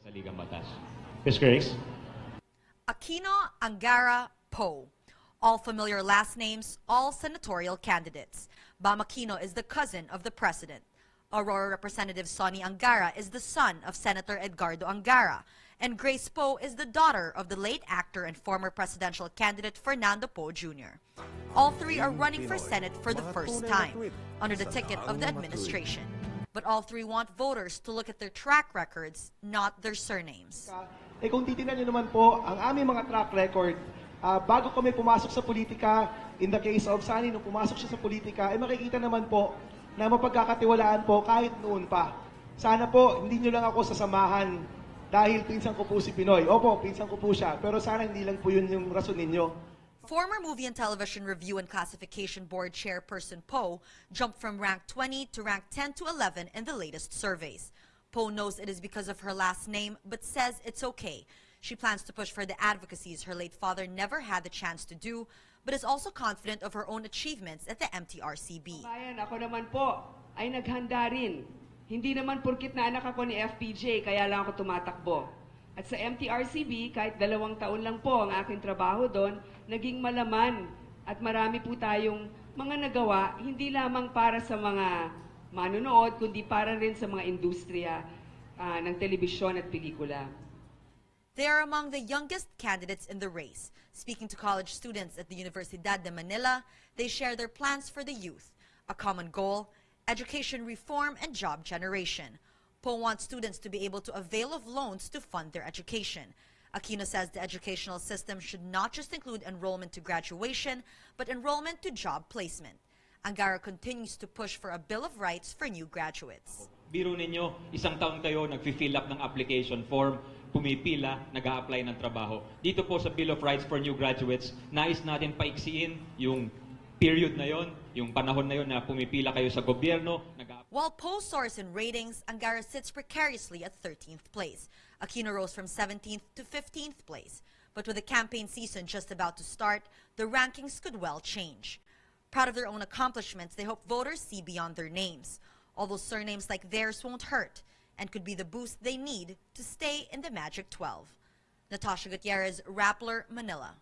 Sa Ligang Batas. Ms. Grace? Aquino, Angara, Poe. All familiar last names, all senatorial candidates. Bam Aquino is the cousin of the president. Aurora Representative Sonny Angara is the son of Senator Edgardo Angara. And Grace Poe is the daughter of the late actor and former presidential candidate Fernando Poe Jr. All three are running for Senate for the first time, under the ticket of the administration. But all three want voters to look at their track records, not their surnames. Kung titingnan niyo naman po, ang aming mga track record, bago kami pumasok sa politika, in the case of Sonny, nung pumasok siya sa politika, ay makikita naman po na mapagkakatiwalaan po kahit noon pa. Sana po, hindi niyo lang ako sasamahan dahil pinsan ko po si Pinoy. Opo, pinsan ko po siya, pero sana hindi lang po yun yung rason ninyo. Former Movie and Television Review and Classification Board Chairperson Poe jumped from rank 20 to rank 10 to 11 in the latest surveys. Poe knows it is because of her last name, but says it's okay. She plans to push for the advocacies her late father never had the chance to do, but is also confident of her own achievements at the MTRCB. Bayan, ako naman po ay naghanda rin. Hindi naman porkit na anak ako ni FPJ, kaya lang ako tumatakbo. At sa MTRCB, kahit 2 taon lang po ang aking trabaho doon, naging malaman at marami po tayong mga nagawa, hindi lamang para sa mga manonood, kundi para rin sa mga industriya ng telebisyon at pelikula. They are among the youngest candidates in the race. Speaking to college students at the Universidad de Manila, they share their plans for the youth, a common goal, education reform and job generation. Poe wants students to be able to avail of loans to fund their education. Aquino says the educational system should not just include enrollment to graduation, but enrollment to job placement. Angara continues to push for a Bill of Rights for new graduates. Biro ninyo, 1 taon kayo nag-fill up ng application form, pumipila, nag-a-apply ng trabaho. Dito po sa Bill of Rights for new graduates, nais natin paiksiin yung period na yon, yung panahon na yon na pumipila kayo sa gobyerno. While Poe soars in ratings, Angara sits precariously at 13th place. Aquino rose from 17th to 15th place. But with the campaign season just about to start, the rankings could well change. Proud of their own accomplishments, they hope voters see beyond their names. Although surnames like theirs won't hurt and could be the boost they need to stay in the Magic 12. Natasha Gutierrez, Rappler, Manila.